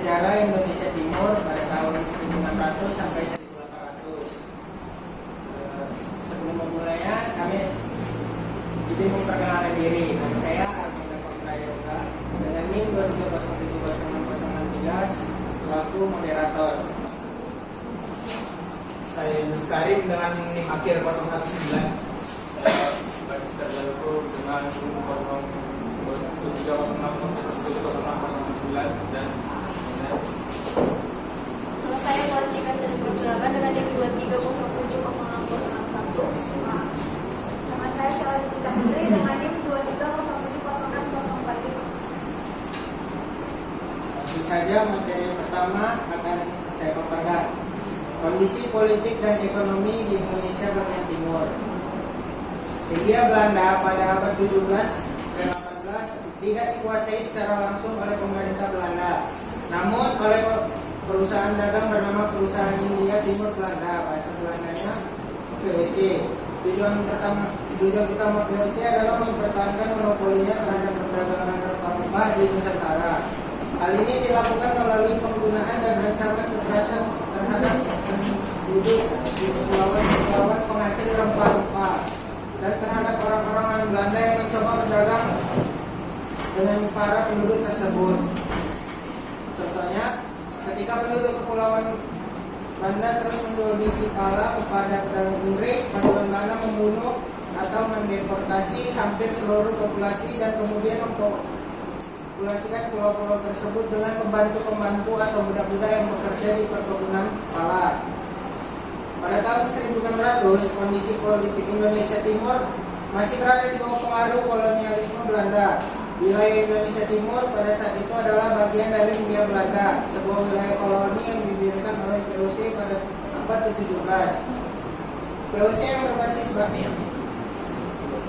sejarah Indonesia Timur pada tahun 1600 sampai 1800. Sebelum memulainya, kami izin memperkenalkan diri. Nama saya Armanda Kontrayoga dengan NIM 230706063 selaku moderator. Saya Yunus Karim dengan NIM akhir 019. Saya Bagi Skarjaluku dengan 030607009 dan Kalau saya Plastika Seni Persilaban dengan NIM 230706061. Nama saya Shalini Putri dengan NIM 230706045. Tentu saja materi pertama akan saya paparkan. Kondisi politik dan ekonomi di Indonesia bagian timur. Hindia Belanda pada abad 17 dan 18 tidak dikuasai secara langsung oleh pemerintah Belanda, namun oleh perusahaan dagang bernama Perusahaan Hindia Timur Belanda, bahasa Belandanya VOC. Tujuan utama VOC adalah mempertahankan monopolinya terhadap perdagangan rempah-rempah di Nusantara. Hal ini dilakukan melalui penggunaan dan ancaman kekerasan terhadap penduduk di kepulauan penghasil rempah-rempah dan terhadap orang-orang Belanda yang mencoba berdagang dengan para penduduk tersebut. Contohnya, ketika penduduk kepulauan Banda terus menjual pala kepada pedagang Inggris, pasukan Belanda membunuh atau mendeportasi hampir seluruh populasi dan kemudian memopulasikan pulau-pulau tersebut dengan pembantu-pembantu atau budak-budak yang bekerja di perkebunan pala. Pada tahun 1600, kondisi politik Indonesia Timur masih berada di bawah pengaruh kolonialisme Belanda. Wilayah Indonesia Timur pada saat itu adalah bagian dari Hindia Belanda, sebuah wilayah koloni yang didirikan oleh VOC pada abad ke-17. VOC yang berbasis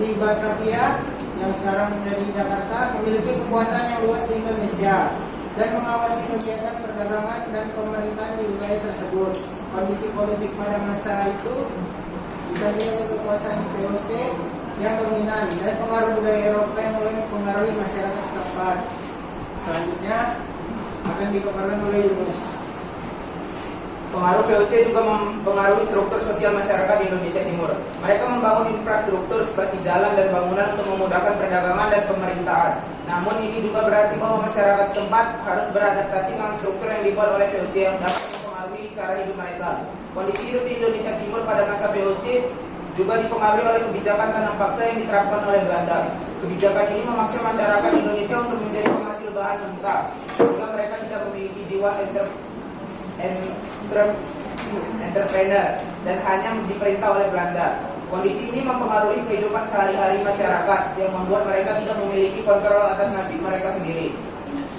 di Batavia, yang sekarang menjadi Jakarta, memiliki kekuasaan yang luas di Indonesia dan mengawasi kegiatan perdagangan dan pemerintahan di wilayah tersebut. Kondisi politik pada masa itu ditandai kekuasaan VOC yang dominan dan pengaruh budaya Eropa yang mulai mempengaruhi masyarakat setempat. Selanjutnya akan dipaparkan oleh Yunus. pengaruh VOC juga mempengaruhi struktur sosial masyarakat di Indonesia Timur. Mereka membangun infrastruktur seperti jalan dan bangunan untuk memudahkan perdagangan dan pemerintahan. Namun ini juga berarti bahwa masyarakat setempat harus beradaptasi dengan struktur yang dibuat oleh VOC yang dapat mempengaruhi cara hidup mereka. Kondisi hidup di Indonesia Timur pada masa VOC juga dipengaruhi oleh kebijakan tanam paksa yang diterapkan oleh Belanda. Kebijakan ini memaksa masyarakat Indonesia untuk menjadi penghasil bahan mentah, sehingga mereka tidak memiliki jiwa entrepreneur dan hanya diperintah oleh Belanda. Kondisi ini mempengaruhi kehidupan sehari-hari masyarakat yang membuat mereka tidak memiliki kontrol atas nasib mereka sendiri.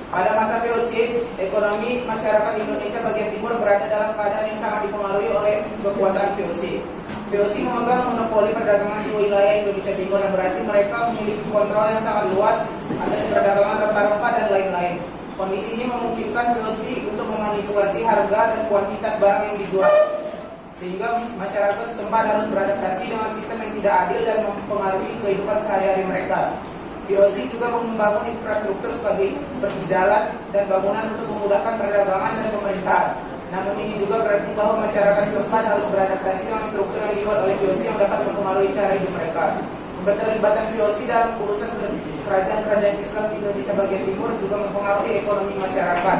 Pada masa VOC, ekonomi masyarakat Indonesia bagian timur berada dalam keadaan yang sangat dipengaruhi oleh kekuasaan VOC. VOC memegang monopoli perdagangan di wilayah Indonesia Timur, yang berarti mereka memiliki kontrol yang sangat luas atas perdagangan rempah-rempah dan lain-lain. Kondisi ini memungkinkan VOC untuk memanipulasi harga dan kuantitas barang yang dijual, sehingga masyarakat setempat harus beradaptasi dengan sistem yang tidak adil dan mempengaruhi kehidupan sehari-hari mereka. VOC juga membangun infrastruktur seperti jalan dan bangunan untuk memudahkan perdagangan dan pemerintahan. Namun ini juga berarti bahwa masyarakat setempat harus beradaptasi dengan struktur yang dibuat oleh VOC yang dapat mempengaruhi cara hidup mereka. Keterlibatan VOC dalam urusan kerajaan-kerajaan Islam di Indonesia bagian timur juga mempengaruhi ekonomi masyarakat.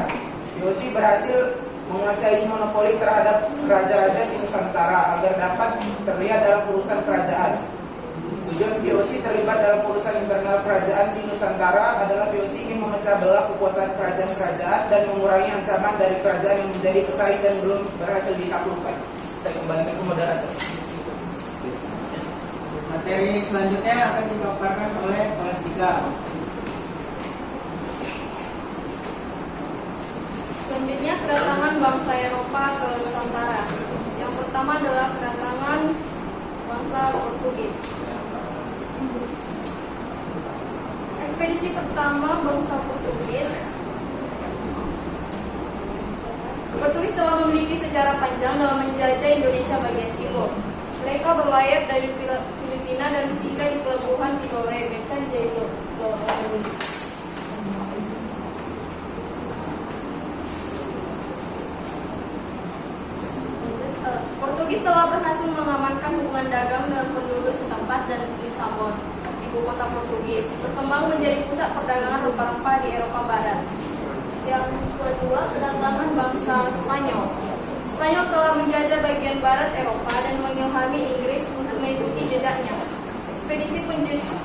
VOC berhasil menguasai monopoli terhadap raja-raja di Nusantara agar dapat terlihat dalam urusan kerajaan. Tujuan VOC terlibat dalam urusan internal kerajaan di Nusantara adalah VOC ingin memecah belah kekuasaan kerajaan-kerajaan dan mengurangi ancaman dari kerajaan yang menjadi pesaing dan belum berhasil ditaklukkan. Saya kembalikan ke moderator. Materi selanjutnya akan dipaparkan oleh Plastika. Selanjutnya kedatangan bangsa Eropa ke Nusantara. Yang pertama adalah kedatangan bangsa Portugis. Ekspedisi pertama bangsa Portugis telah memiliki sejarah panjang dalam menjajah Indonesia bagian timur. Mereka berlayar dari Filipina dan singgah di pelabuhan Tidore, Medan, Jaya. Portugis telah berhasil mengamankan hubungan dagang dengan penduduk setempat dan Lisabon, ibu kota Portugis, berkembang menjadi pusat perdagangan rempah-rempah di Eropa Barat. Yang kedua, kedatangan bangsa Spanyol. Spanyol telah menjajah bagian barat Eropa dan mengilhami Inggris untuk mengikuti jejaknya. Ekspedisi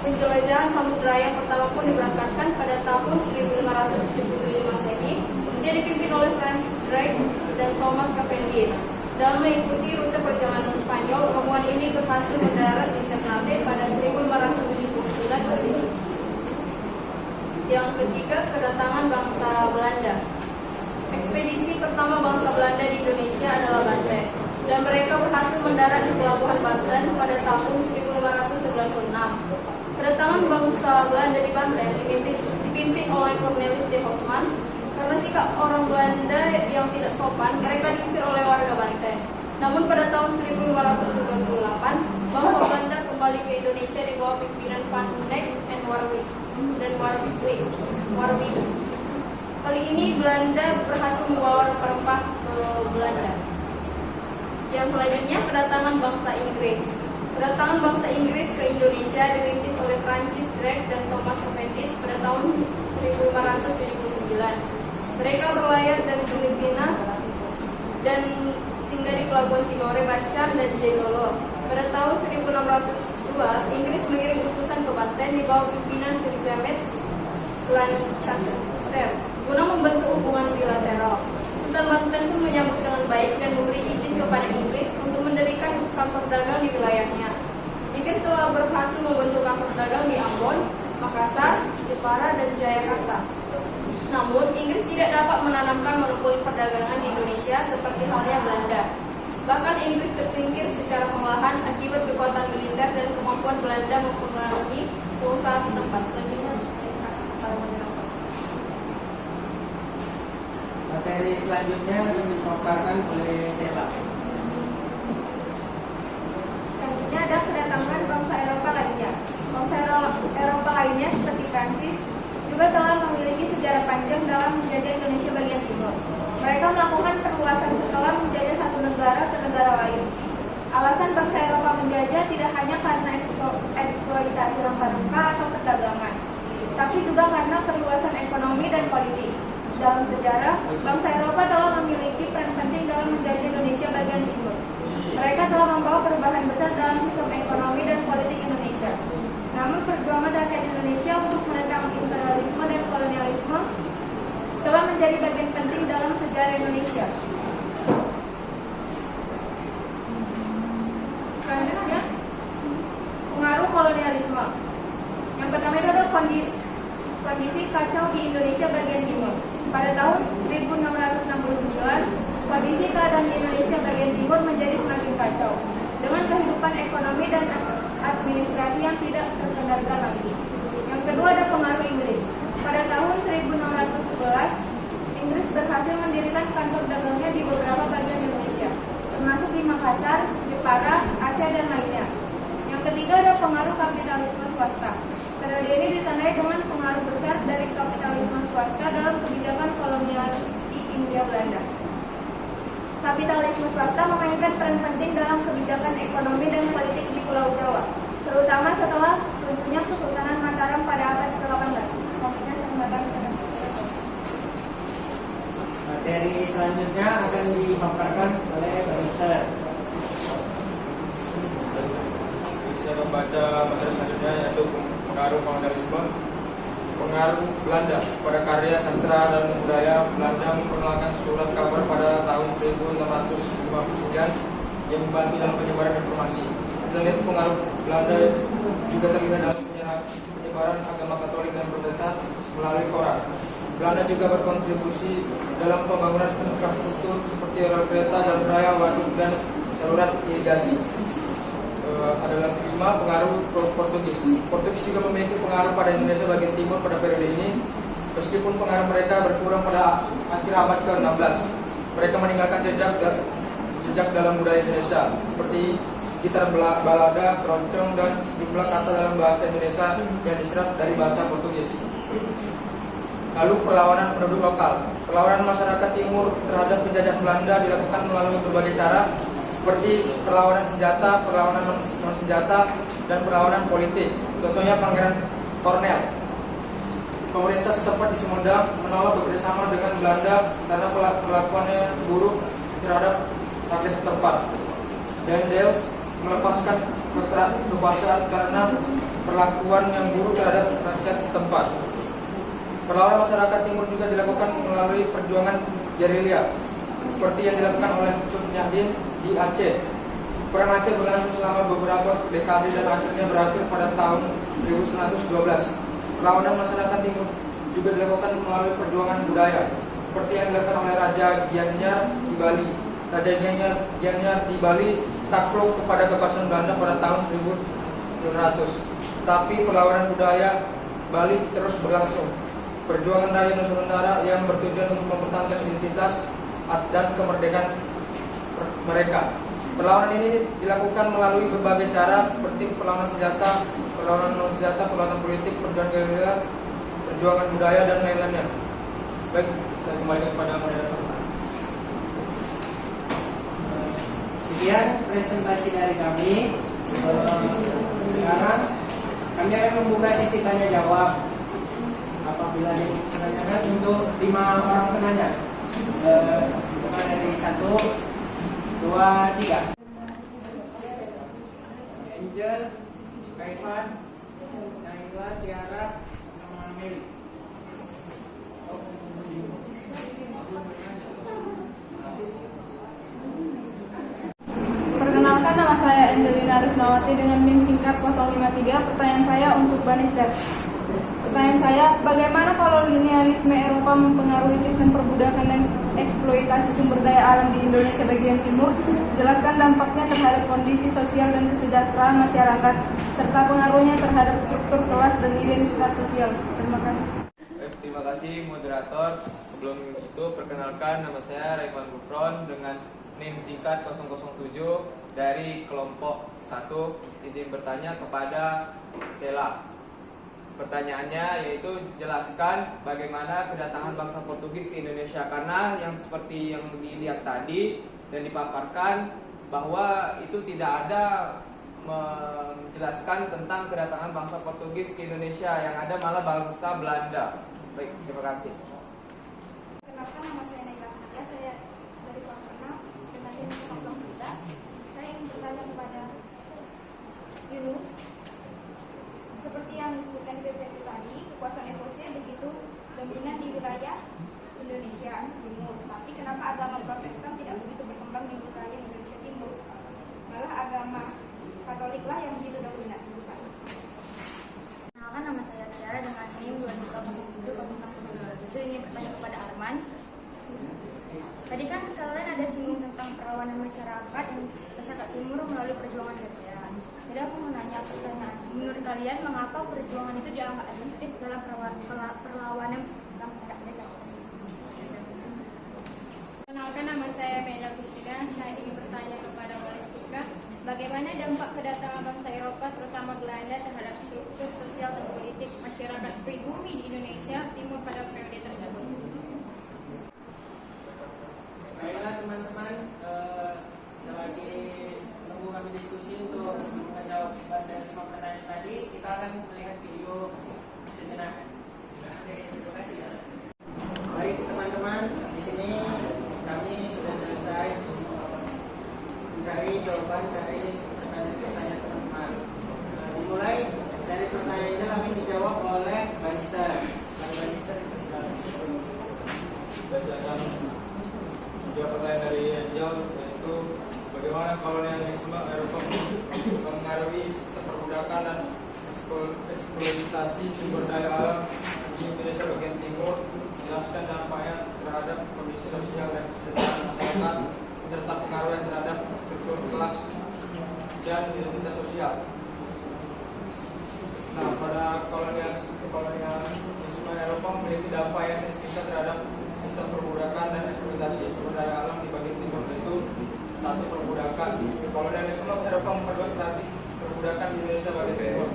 penjelajahan samudera pertama pun diberangkatkan pada tahun 1575 Masehi, dia dipimpin oleh Francis Drake dan Thomas Cavendish. Dalam mengikuti rute perjalanan Spanyol, rombongan ini berhasil mendarat di Ternate pada 1579 Masehi. Yang ketiga, kedatangan bangsa Belanda. Ekspedisi pertama bangsa Belanda di Indonesia adalah Banten, dan mereka berhasil mendarat di pelabuhan Banten pada tahun 1596. Kedatangan bangsa Belanda di Banten dipimpin oleh Cornelis de Houtman. Karena sikap orang Belanda yang tidak sopan, mereka diusir oleh warga Banten. Namun pada tahun 1598, bangsa Belanda kembali ke Indonesia di bawah pimpinan Van Dijk dan Warwick. Kali ini Belanda berhasil membawa rempah-rempah ke Belanda. Yang selanjutnya, kedatangan bangsa Inggris. Kedatangan bangsa Inggris ke Indonesia dirintis oleh Francis Drake dan Thomas Cavendish pada tahun 1579. Mereka berlayar dari Filipina dan singgah di pelabuhan Tidore, Bacan, dan Jailolo. Pada tahun 1602, Inggris mengirim utusan ke Banten di bawah pimpinan Sir James Lancaster guna membentuk hubungan bilateral. Sultan Banten pun menyambut dengan baik dan memberi izin kepada Inggris untuk mendirikan kantor dagang di wilayahnya. Inggris telah berhasil membentuk kantor dagang di Ambon, Makassar, Jepara, dan Jayakarta. Namun, Inggris tidak dapat menanamkan monopoli perdagangan di Indonesia seperti halnya Belanda. Bahkan Inggris tersingkir secara perlahan akibat kekuatan militer dan kemampuan Belanda mempengaruhi pengusaha setempat. Selanjutnya, Materi selanjutnya dipaparkan oleh Sela. Selanjutnya ada kedatangan bangsa Eropa lainnya. Bangsa Eropa lainnya seperti Prancis juga telah memiliki sejarah panjang dalam menjajah Indonesia bagian timur. Mereka melakukan perluasan setelah menjajah satu negara ke negara lain. Alasan bangsa Eropa menjajah tidak hanya karena eksploitasi rempah-rempah atau perdagangan, tapi juga karena perluasan ekonomi dan politik. Dalam sejarah, bangsa Eropa telah memiliki peran penting dalam menjajah Indonesia bagian timur. Mereka telah membawa perubahan besar dalam sistem ekonomi dan politik Indonesia. Namun perjuangan rakyat Indonesia untuk meredam imperialisme dan kolonialisme telah menjadi bagian penting dalam sejarah Indonesia. Selanjutnya, pengaruh kolonialisme. Yang pertama itu adalah kondisi kacau di Indonesia bagian timur. Pada tahun 1669, kondisi keadaan di Indonesia bagian timur menjadi semakin kacau, dengan kehidupan ekonomi dan administrasi yang tidak terkendalikan lagi. Yang kedua ada pengaruh Inggris. Pada tahun 1611, Inggris berhasil mendirikan kantor dagangnya di beberapa bagian Indonesia, termasuk di Makassar, Jepara, Aceh, dan lainnya. Yang ketiga ada pengaruh kapitalisme swasta. Periode ini ditandai dengan pengaruh besar dari kapitalisme swasta dalam kebijakan kolonial di Hindia Belanda. Kapitalisme swasta memainkan peran penting dalam kebijakan ekonomi dan politik di Pulau Jawa, terutama setelah runtuhnya Kesultanan Mataram pada abad ke-18. Selanjutnya saya kembalikan kepada Materi selanjutnya akan dipaparkan oleh Barista. Saya membaca materi selanjutnya yaitu pengaruh kolonialisme. Pengaruh Belanda pada karya sastra dan budaya. Belanda memperkenalkan surat kabar pada tahun 1659 yang membantu dalam penyebaran informasi. Selain itu, pengaruh Belanda juga terlihat dalam penyebaran agama Katolik dan Protestan melalui koran. Belanda juga berkontribusi dalam pembangunan infrastruktur seperti rel kereta, jalan raya, waduk, dan saluran irigasi. Adalah kelima, pengaruh Portugis. Portugis juga memiliki pengaruh pada Indonesia bagian timur pada periode ini, meskipun pengaruh mereka berkurang pada akhir abad ke-16. Mereka meninggalkan jejak dalam budaya Indonesia seperti gitar balada, keroncong, dan sejumlah kata dalam bahasa Indonesia yang diserap dari bahasa Portugis. Lalu perlawanan penduduk lokal. Perlawanan masyarakat timur terhadap penjajahan Belanda dilakukan melalui berbagai cara. seperti perlawanan senjata, perlawanan non senjata, dan perlawanan politik. Contohnya Pangeran Cornel. Pemerintah setempat di Sumedang menolak bekerjasama dengan Belanda karena perlakuannya buruk terhadap rakyat setempat. Daendels melepaskan kekuasaan karena perlakuan yang buruk terhadap rakyat setempat. Perlawanan masyarakat timur juga dilakukan melalui perjuangan gerilya, seperti yang dilakukan oleh Cut Nyahdin di Aceh. Perang Aceh berlangsung selama beberapa dekade dan akhirnya berakhir pada tahun 1912. Perlawanan masyarakat timur juga dilakukan melalui perjuangan budaya, seperti yang dilakukan oleh Raja Gianyar di Bali. Raja Gianyar di Bali takluk kepada kekuasaan Belanda pada tahun 1900. Tapi perlawanan budaya Bali terus berlangsung. Perjuangan rakyat Nusantara yang bertujuan untuk mempertahankan identitas dan kemerdekaan mereka. Perlawanan ini dilakukan melalui berbagai cara seperti perlawanan senjata, perlawanan non senjata, perlawanan politik, perjuangan gerilya, perjuangan budaya, dan lain-lainnya. Baik, saya kembalikan kepada moderator. Sekian presentasi dari kami. Sekarang kami akan membuka sesi tanya jawab. Apabila ditanyakan untuk 5 orang penanya, dimulai dari 1, 2, 3. Angel, Kaivan, Naila, Tiara, sama Meli. Perkenalkan, nama saya Angelina Risnawati dengan NIM singkat 053. Pertanyaan saya untuk Banistar. Pertanyaan saya, bagaimana kolonialisme Eropa mempengaruhi sistem perbudakan dan eksploitasi sumber daya alam di Indonesia bagian timur? Jelaskan dampaknya terhadap kondisi sosial dan kesejahteraan masyarakat, serta pengaruhnya terhadap struktur kelas dan identitas sosial. Terima kasih. Terima kasih moderator. Sebelum itu perkenalkan, nama saya Raiman Gufron dengan NIM singkat 007 dari kelompok 1. Izin bertanya kepada Sela. Pertanyaannya yaitu jelaskan bagaimana kedatangan bangsa Portugis ke Indonesia, karena yang seperti yang dilihat tadi dan dipaparkan bahwa itu tidak ada menjelaskan tentang kedatangan bangsa Portugis ke Indonesia, yang ada malah bangsa Belanda. Baik, terima kasih. Kenalkan, nama saya Naila Fatia, saya dari Pangkana dengan NIM 003. Saya ingin bertanya kepada Yunus. Seperti yang disebutkan di PPT tadi, kekuasaan FOC begitu dominan di wilayah Indonesia Timur. Tapi kenapa agama Protestan tidak begitu berkembang di wilayah Indonesia Timur? Malah agama Katoliklah yang begitu dominan di sana. Kenalkan, nama saya Tiara dengan NIM 2070607. Ini bertanya kepada Arman. Tadi kan kalian ada singgung tentang perlawanan masyarakat timur melalui perjuangan gerilya. Jadi aku mau nanya pertanyaan, menurut kalian mengapa perjuangan itu dianggap efektif dalam perlawanan terhadap mereka? Kenalkan, nama saya Mela Gustina. Saya ingin bertanya kepada Wali Suka, bagaimana dampak kedatangan bangsa Eropa terutama Belanda terhadap struktur sosial dan politik masyarakat pribumi di Indonesia Timur pada periode tersebut? Baiklah teman-teman, selagi menunggu kami diskusi untuk menjawab dari 5 pertanyaan tadi, kita akan melihat video sejenak. Terima kasih. Baik teman-teman, di sini kami sudah selesai mencari jawaban dari pertanyaan teman-teman. Dimulai dari pertanyaan itu kami dijawab oleh Banister. Banister itu Dua pertanyaan dari Angel, yaitu bagaimana kolonialisme Eropa mengaruhi sistem perbudakan dan eksploitasi sumber daya alam di Indonesia bagian timur. Jelaskan dampaknya terhadap kondisi sosial dan kesejahteraan masyarakat, serta pengaruhnya terhadap struktur kelas dan identitas sosial. Nah, pada kolonialisme Eropa memiliki dampak yang signifikan terhadap sistem perbudakan dan eksploitasi sumber daya alam di bagian timur, yaitu 1. Perbudakan. Kolonialisme Eropa memperluas berarti perbudakan di Indonesia bagian timur.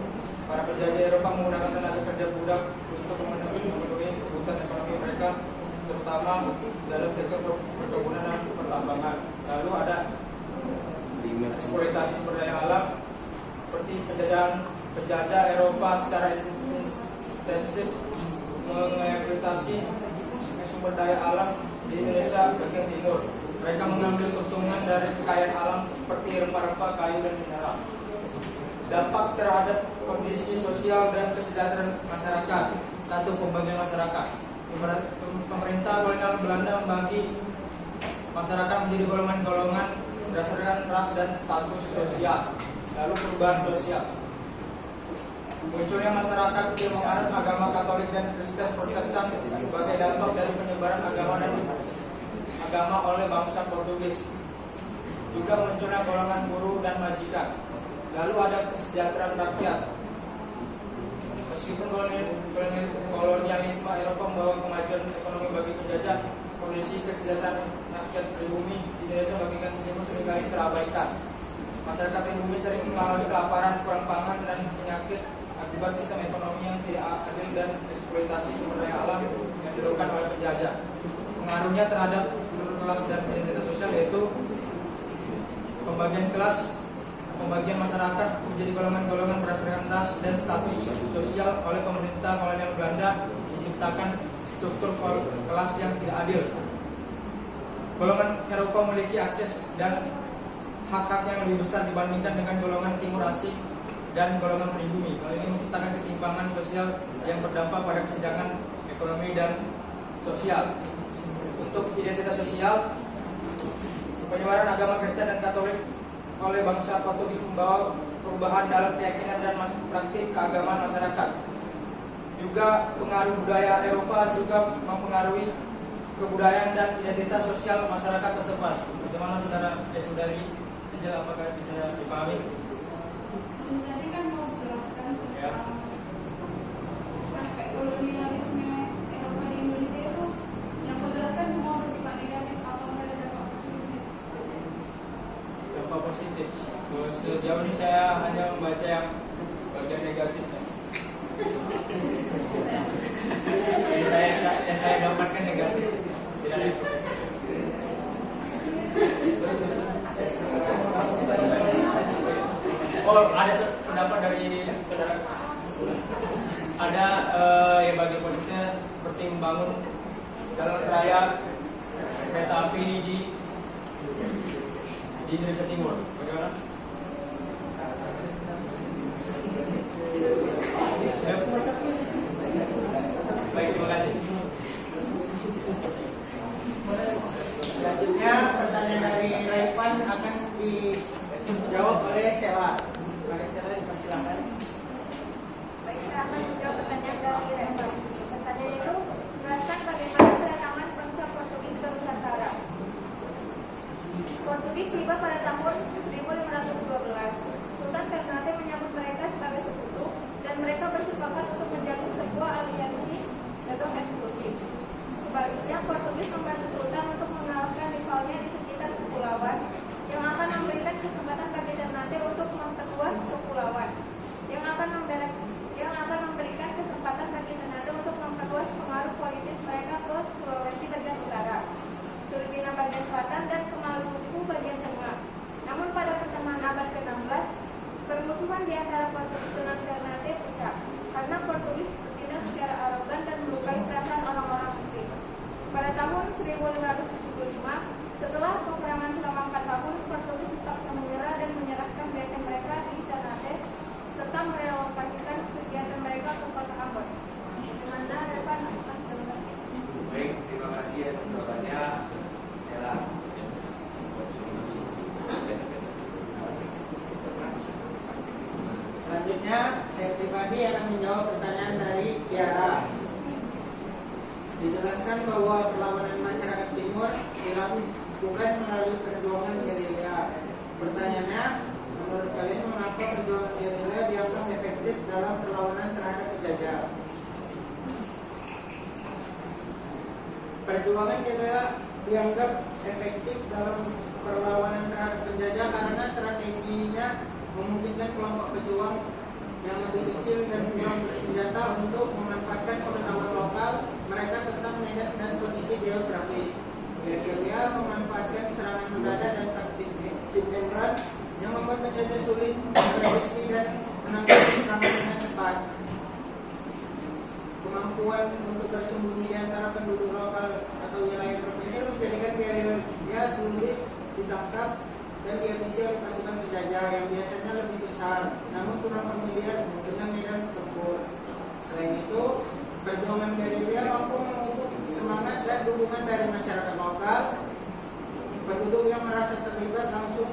Para penjajah Eropa menggunakan tenaga kerja budak untuk memenuhi kebutuhan ekonomi mereka, terutama dalam sektor perkebunan dan pertambangan. Lalu ada eksploitasi sumber daya alam seperti penjajah Eropa secara intensif mengeksploitasi sumber daya alam di Indonesia bagian timur. Mereka mengambil keuntungan dari kekayaan alam seperti rempah-rempah, kayu, dan mineral. Dampak terhadap kondisi sosial dan kesejahteraan masyarakat. 1. Pembagian masyarakat. Pemerintah kolonial Belanda membagi masyarakat menjadi golongan-golongan berdasarkan ras dan status sosial. Lalu perubahan sosial. Munculnya masyarakat yang menganut agama Katolik dan Kristen Protestan sebagai dampak dari penyebaran agama oleh bangsa Portugis. Juga munculnya golongan buruh dan majikan. Lalu ada kesejahteraan rakyat. Meskipun kolonialisme Eropa membawa kemajuan ekonomi bagi penjajah, kondisi kesejahteraan rakyat pribumi di Indonesia bagian timur seringkali terabaikan. Masyarakat pribumi sering mengalami kelaparan, kurang pangan, dan penyakit akibat sistem ekonomi yang tidak adil dan eksploitasi sumber daya alam yang dilakukan oleh penjajah. Pengaruhnya terhadap kelas dan identitas sosial yaitu pembagian masyarakat menjadi golongan-golongan berdasarkan ras dan status sosial oleh pemerintah kolonial Belanda, menciptakan struktur kelas yang tidak adil. Golongan Eropa memiliki akses dan hak-hak yang lebih besar dibandingkan dengan golongan timur asing dan golongan pribumi. Hal ini menciptakan ketimpangan sosial yang berdampak pada kesenjangan ekonomi dan sosial. Untuk identitas sosial, penyebaran agama Kristen dan Katolik oleh bangsa Portugis membawa perubahan dalam keyakinan dan praktik keagamaan masyarakat. Juga pengaruh budaya Eropa juga mempengaruhi kebudayaan dan identitas sosial masyarakat setempat. Bagaimana saudari Angel, apakah bisa dipahami? Tadi kan mau jelaskan Ya. aspek kolonialisme Eropa di Indonesia itu yang menjelaskan semua bersifat negatif, apa enggak ada dampak positif? Dampak positif. Sejauh ini saya hanya membaca yang bagian negatifnya. Jadi saya dapatkan negatif. Tidak ada. Oh, ada pendapat dari saudara. Ada yang bagian positifnya seperti membangun jalan raya, kereta api di Indonesia Timur. Bagaimana? Baik, terima kasih. Selanjutnya pertanyaan dari Raivan akan dijawab oleh Sela. Mari Sela, dipersilakan. Baik, saya akan menjawab pertanyaan dari Revan. Pertanyaan itu, jelaskan bagaimana kedatangan bangsa Portugis ke Nusantara. Portugis tiba pada tahun 1512. Sultan Ternate menyambut mereka sebagai sekutu dan mereka bersepakat untuk menjalin sebuah aliansi dagang eksklusif. Sebaliknya, Portugis membantu Sultan untuk mengalahkan rivalnya di sekitar kepulauan yang akan memberikan kesempatan bagi Ternate untuk memperluas kepulauan, yang akan memberikan kesempatan bagi Ternate untuk memperluas pengaruh politis mereka ke Sulawesi bagian utara, Filipina bagian selatan, dan ke Maluku bagian tengah. Namun pada pertengahan abad ke-16, permusuhan di antara Portugis dengan Ternate pecah karena Portugis bertindak secara arogan dan melukai perasaan orang-orang Muslim. Pada tahun 1575, setelah peperangan selama 4 tahun, Portugis terpaksa menyerah dan menyerahkan benteng mereka di Ternate serta merelokasikan kegiatan mereka ke kota Ambon. Bagaimana Revan? Baik, terima kasih atas jawabannya. Sela. Selanjutnya, saya pribadi akan menjawab pertanyaan dari Tiara. Dijelaskan bahwa perlawanan masyarakat timur dilakukan melalui perjuangan gerilya. Pertanyaannya, menurut kalian mengapa perjuangan gerilya dianggap efektif dalam perlawanan terhadap penjajah? Perjuangan gerilya dianggap efektif dalam perlawanan terhadap penjajah karena strateginya memungkinkan kelompok pejuang yang lebih kecil dan kurang bersenjata untuk memanfaatkan pengetahuan lokal mereka tentang medan dan kondisi geografis. Gerilya memanfaatkan serangan mendadak dan taktik hit and run membuat penjajah sulit memprediksi dan menangkap serangan dengan cepat. Kemampuan untuk bersembunyi di antara penduduk lokal atau wilayah terpencil menjadikan gerilya sulit ditangkap dan dihabisi oleh pasukan penjajah yang biasanya lebih besar, namun kurang familiar dengan medan tempur. Selain itu, perjuangan gerilya mampu memupuk semangat dan dukungan dari masyarakat lokal. Penduduk yang merasa terlibat langsung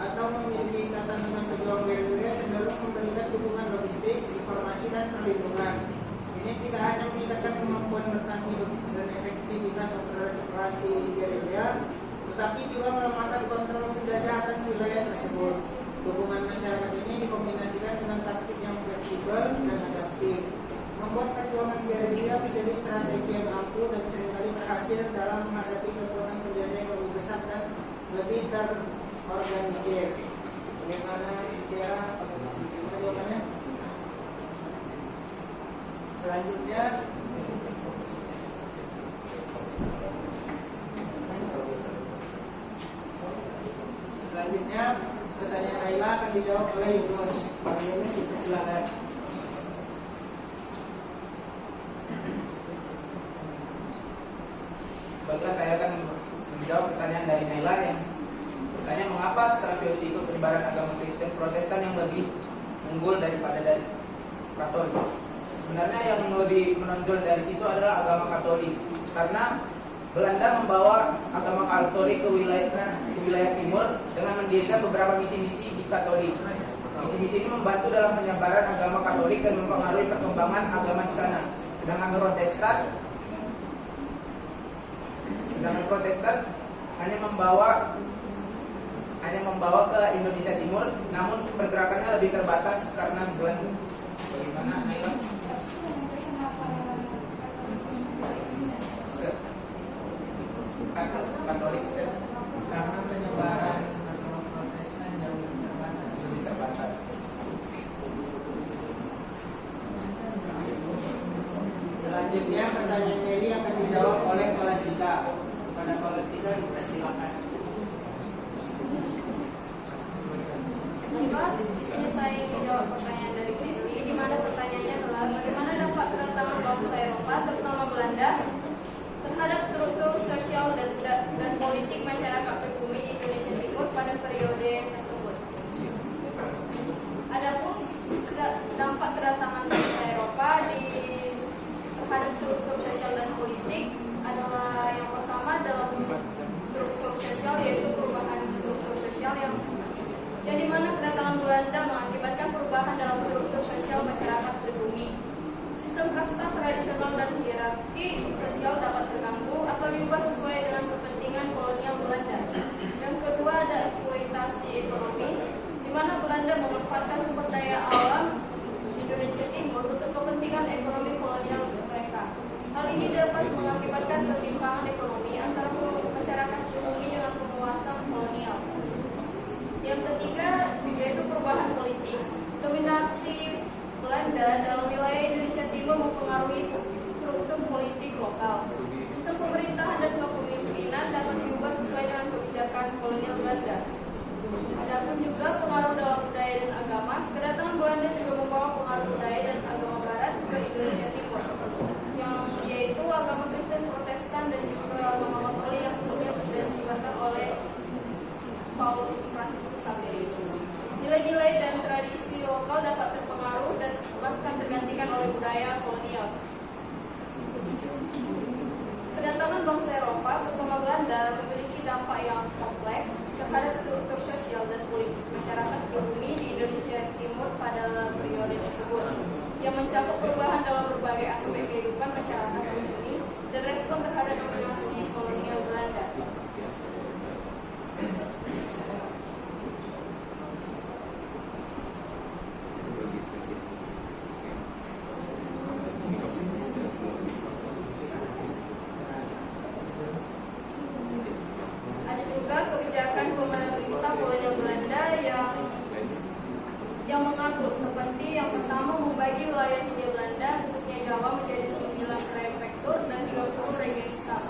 atau memiliki ikatan dengan pejuang gerilya cenderung memberikan dukungan logistik, informasi, dan perlindungan. Ini tidak hanya meningkatkan kemampuan bertahan hidup dan efektivitas operasi gerilya, tetapi juga melemahkan kontrol penjajah atas wilayah tersebut. Dukungan masyarakat ini dikombinasikan dengan taktik yang fleksibel dan adaptif, membuat perjuangan gerilya menjadi strategi yang ampuh dan seringkali berhasil dalam menghadapi kekuatan penjajah yang lebih besar dan lebih terorganisir. Bagaimana kira jawabannya? Selanjutnya, pertanyaan Ayla akan dijawab oleh Yunus. Yunus, silakan. Baiklah, saya akan menjawab pertanyaan dari Naila yang bertanya mengapa setelah VOC itu penyebaran agama Kristen Protestan yang lebih unggul daripada dari Katolik. Sebenarnya yang lebih menonjol dari situ adalah agama Katolik, karena Belanda membawa agama Katolik ke wilayah timur dengan mendirikan beberapa misi-misi di Katolik. Misi-misi ini membantu dalam penyebaran agama Katolik dan mempengaruhi perkembangan agama di sana. Sedangkan Protestan hanya membawa ke Indonesia Timur, namun pergerakannya lebih terbatas karena Belanda. Bagaimana, Naila? Katolik Karena penyebaran agama Protestan yang lebih terbatas. Selanjutnya pertanyaan Mary akan dijawab oleh Kolastika. Pada Kolastika dipersilakan. Baiklah, selesai menjawab pertanyaan dari Mary, di mana pertanyaannya adalah bagaimana dampak kedatangan bangsa Eropa, terutama Belanda, terhadap struktur sosial dan politik masyarakat pribumi di Indonesia Timur pada periode tersebut. Adapun dampak kedatangan bangsa Eropa terhadap struktur sosial dan politik adalah yang pertama dalam struktur sosial, yaitu perubahan struktur sosial yang dimana kedatangan Belanda mengakibatkan perubahan dalam struktur sosial masyarakat pribumi. Sistem kasta tradisional dan hierarki sosial dapat terganggu atau diubah sesuai dengan kepentingan kolonial Belanda. Yang kedua, ada eksploitasi ekonomi, di mana Belanda memanfaatkan sumber daya alam Indonesia Timur untuk kepentingan ekonomi kolonial mereka. Hal ini dapat mengakibatkan ketimpangan ekonomi antara masyarakat pribumi dengan penguasa kolonial. Yang ketiga, yaitu perubahan politik. Dominasi Belanda dalam wilayah Indonesia Timur mempengaruhi struktur politik lokal. Sistem pemerintahan dan kepemimpinan dapat diubah sesuai dengan kebijakan kolonial Belanda. Adapun juga pengaruh dalam budaya dan agama, kedatangan Belanda juga membawa pengaruh budaya dan agama Barat ke Indonesia Timur, yaitu agama Kristen Protestan dan juga agama Katolik yang sebelumnya sudah disebarkan oleh Paus Fransiskus Xaverius. Nilai-nilai dan tradisi lokal dapat terpengaruh dan bahkan tergantikan oleh budaya kolonial. Kedatangan bangsa Eropa, terutama Belanda, memiliki dampak yang kompleks terhadap struktur sosial dan politik masyarakat pribumi di Indonesia Timur pada periode tersebut, yang mencakup perubahan dalam berbagai aspek kehidupan masyarakat pribumi dan respon terhadap dominasi kolonial Belanda. Ada juga kebijakan pemerintah kolonial Belanda yang mengatur, seperti yang pertama membagi wilayah Hindia Belanda khususnya Jawa menjadi 9 prefektur dan 30 regenstad.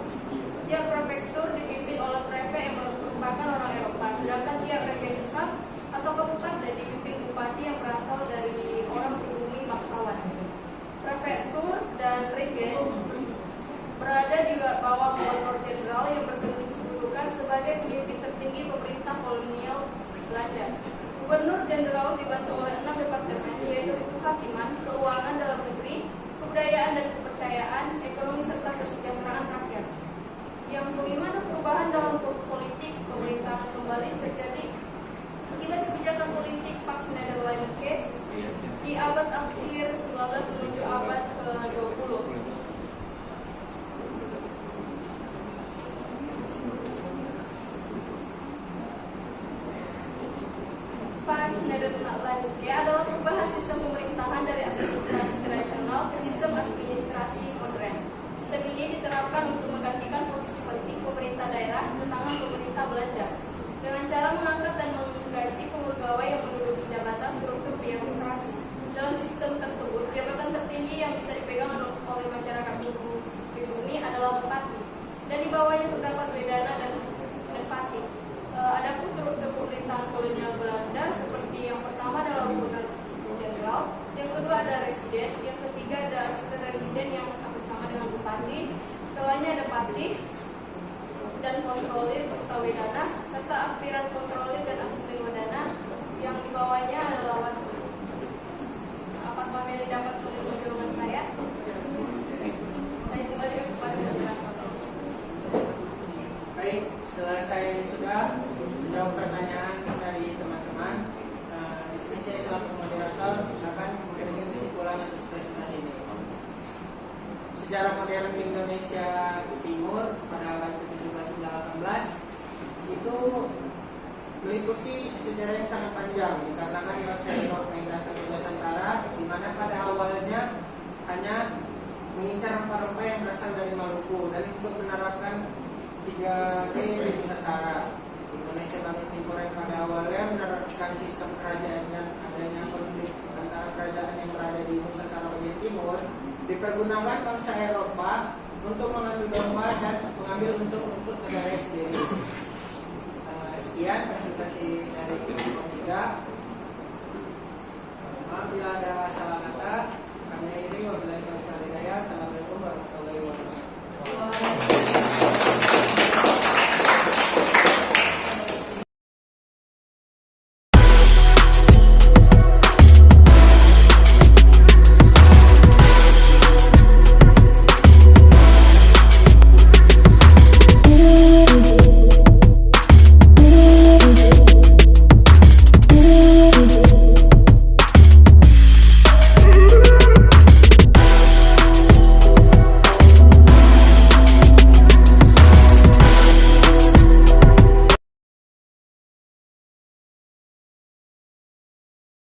Tiap prefektur dipimpin oleh prefek yang merupakan orang Eropa, sedangkan tiap regenstad atau kembali terjadi akibat kebijakan politik Pax Nederlandse di abad akhir 19 menuju abad ke-20. Pax Nederlandse adalah perubahan sistem pemerintahan dari administrasi tradisional ke sistem administrasi modern. Sistem ini diterapkan untuk menggantikan posisi penting pemerintah daerah ke tangan pemerintah Belanda dengan cara mengangkat dan menggaji pegawai yang menduduki jabatan struktur birokrasi. Dalam sistem tersebut, jabatan tertinggi yang bisa dipegang oleh masyarakat pribumi adalah bupati, dan di bawahnya terdapat wedana dan pati. Adapun struktur pemerintahan kolonial Belanda seperti yang pertama adalah gubernur jenderal, yang kedua ada residen, yang ketiga ada asisten residen yang bersama dengan bupati, setelahnya ada pati dan kontrolir serta wedana, serta aspiran kontrolir dan asisten wedana, yang di bawahnya adalah wakil. Apakah Meli dapat menerima jawaban saya? Saya kembali kepada moderator. Baik, selesai sudah pertanyaan dari teman-teman. Di sini saya selaku moderator akan memberikan kesimpulan atas presentasi ini. Sejarah modern di Indonesia Timur pada abad ke-17-18 itu meliputi sejarah yang sangat panjang dikarenakan dirasakan migran ke Nusantara, di mana pada awalnya hanya mengincar rempah-rempah yang berasal dari Maluku dan untuk menerapkan 3T di Nusantara. Indonesia Bagian Timur yang pada awalnya menerapkan sistem kerajaan yang adanya konflik antara kerajaan yang berada di Nusantara bagian timur dipergunakan bangsa Eropa untuk mengadu domba dan mengambil untuk negara sendiri. Sekian presentasi dari kelompok 3. Maaf bila ada salah kata.